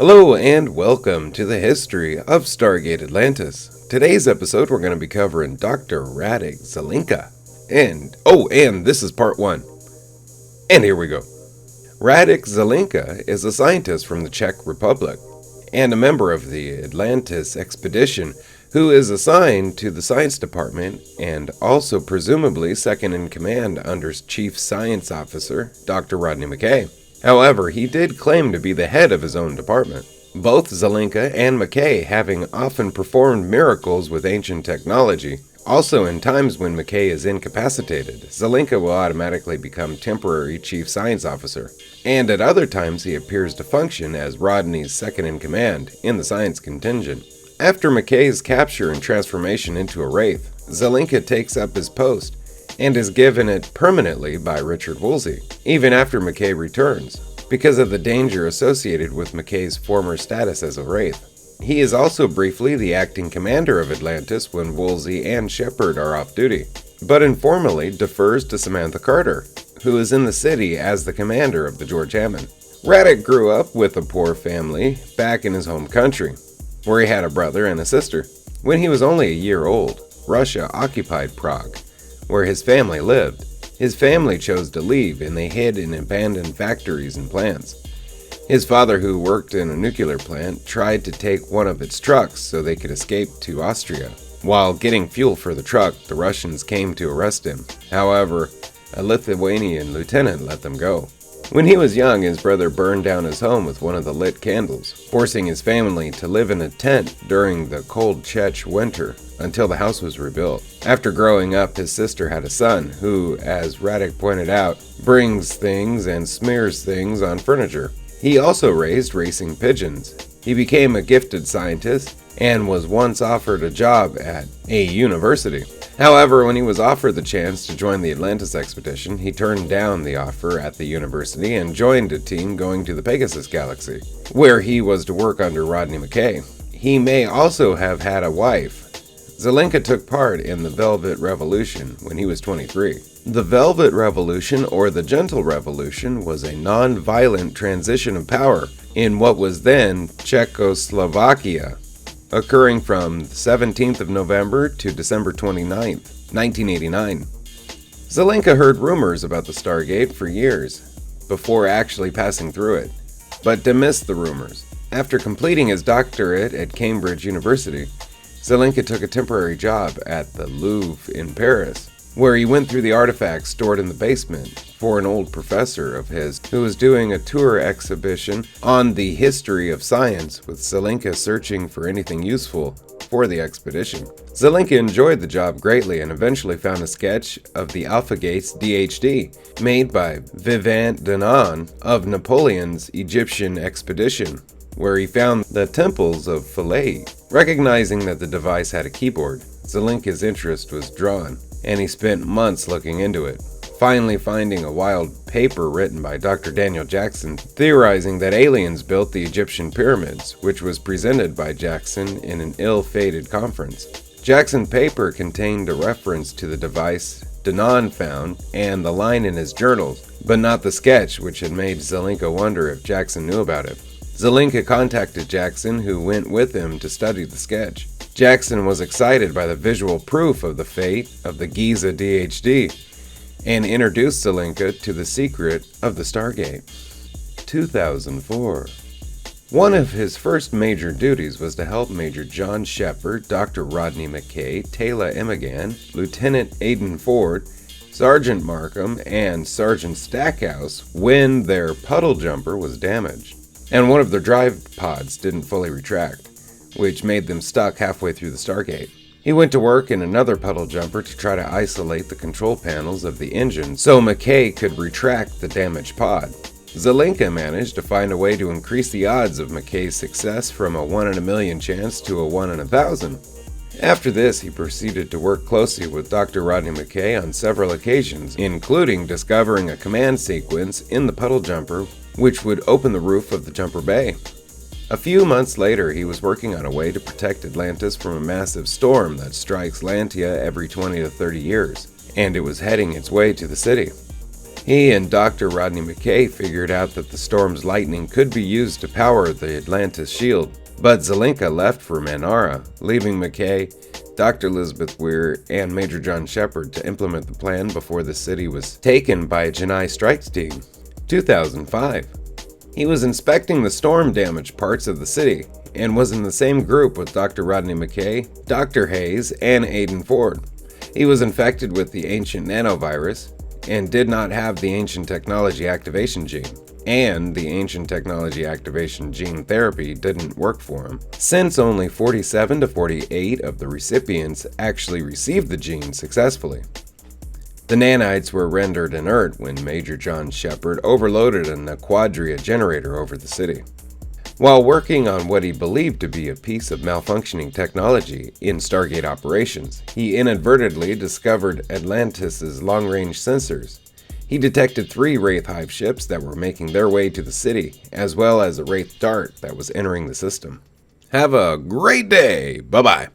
Hello and welcome to the history of Stargate Atlantis. Today's episode we're going to be covering Dr. Radek Zelenka. And this is part 1. And here we go. Radek Zelenka is a scientist from the Czech Republic and a member of the Atlantis expedition who is assigned to the science department and also presumably second in command under Chief Science Officer Dr. Rodney McKay. However, he did claim to be the head of his own department. Both Zelenka and McKay having often performed miracles with ancient technology. Also, in times when McKay is incapacitated, Zelenka will automatically become temporary Chief Science Officer. And at other times he appears to function as Rodney's second-in-command in the science contingent. After McKay's capture and transformation into a wraith, Zelenka takes up his post and is given it permanently by Richard Woolsey, even after McKay returns, because of the danger associated with McKay's former status as a wraith. He is also briefly the acting commander of Atlantis when Woolsey and Shepard are off duty, but informally defers to Samantha Carter, who is in the city as the commander of the George Hammond. Radek grew up with a poor family back in his home country, where he had a brother and a sister. When he was only a year old, Russia occupied Prague, where his family lived. His family chose to leave and they hid in abandoned factories and plants. His father, who worked in a nuclear plant, tried to take one of its trucks so they could escape to Austria. While getting fuel for the truck, the Russians came to arrest him. However, a Lithuanian lieutenant let them go. When he was young, his brother burned down his home with one of the lit candles, forcing his family to live in a tent during the cold Czech winter until the house was rebuilt. After growing up, his sister had a son who, as Radek pointed out, brings things and smears things on furniture. He also raised racing pigeons. He became a gifted scientist and was once offered a job at a university. However, when he was offered the chance to join the Atlantis expedition, he turned down the offer at the university and joined a team going to the Pegasus Galaxy, where he was to work under Rodney McKay. He may also have had a wife. Zelenka took part in the Velvet Revolution when he was 23. The Velvet Revolution, or the Gentle Revolution, was a non-violent transition of power in what was then Czechoslovakia, occurring from 17th of November to December 29th, 1989. Zelenka heard rumors about the Stargate for years before actually passing through it, but dismissed the rumors. After completing his doctorate at Cambridge University, Zelenka took a temporary job at the Louvre in Paris, where he went through the artifacts stored in the basement for an old professor of his who was doing a tour exhibition on the history of science, with Zelenka searching for anything useful for the expedition. Zelenka enjoyed the job greatly and eventually found a sketch of the Alpha Gates DHD made by Vivant Denon of Napoleon's Egyptian expedition, where he found the temples of Philae. Recognizing that the device had a keyboard, Zelenka's interest was drawn, and he spent months looking into it, finally finding a wild paper written by Dr. Daniel Jackson theorizing that aliens built the Egyptian pyramids, which was presented by Jackson in an ill-fated conference. Jackson's paper contained a reference to the device Denon found and the line in his journals, but not the sketch, which had made Zelenka wonder if Jackson knew about it. Zelenka contacted Jackson, who went with him to study the sketch. Jackson was excited by the visual proof of the fate of the Giza DHD and introduced Zelenka to the secret of the Stargate. 2004. One of his first major duties was to help Major John Shepard, Dr. Rodney McKay, Taylor Emigan, Lieutenant Aidan Ford, Sergeant Markham, and Sergeant Stackhouse when their puddle jumper was damaged, and one of their drive pods didn't fully retract, which made them stuck halfway through the Stargate. He went to work in another puddle jumper to try to isolate the control panels of the engine so McKay could retract the damaged pod. Zelenka managed to find a way to increase the odds of McKay's success from a 1 in a million chance to a 1 in 1,000. After this, he proceeded to work closely with Dr. Rodney McKay on several occasions, including discovering a command sequence in the puddle jumper which would open the roof of the jumper bay. A few months later, he was working on a way to protect Atlantis from a massive storm that strikes Lantia every 20 to 30 years, and it was heading its way to the city. He and Dr. Rodney McKay figured out that the storm's lightning could be used to power the Atlantis shield, but Zelenka left for Manara, leaving McKay, Dr. Elizabeth Weir, and Major John Shepard to implement the plan before the city was taken by a Chappa'ai strikes team. 2005. He was inspecting the storm-damaged parts of the city and was in the same group with Dr. Rodney McKay, Dr. Hayes, and Aidan Ford. He was infected with the ancient nanovirus and did not have the ancient technology activation gene. And the ancient technology activation gene therapy didn't work for him, since only 47 to 48 of the recipients actually received the gene successfully. The nanites were rendered inert when Major John Shepard overloaded an Quadria generator over the city. While working on what he believed to be a piece of malfunctioning technology in Stargate operations, he inadvertently discovered Atlantis' long-range sensors. He detected 3 Wraith Hive ships that were making their way to the city, as well as a Wraith Dart that was entering the system. Have a great day! Bye-bye!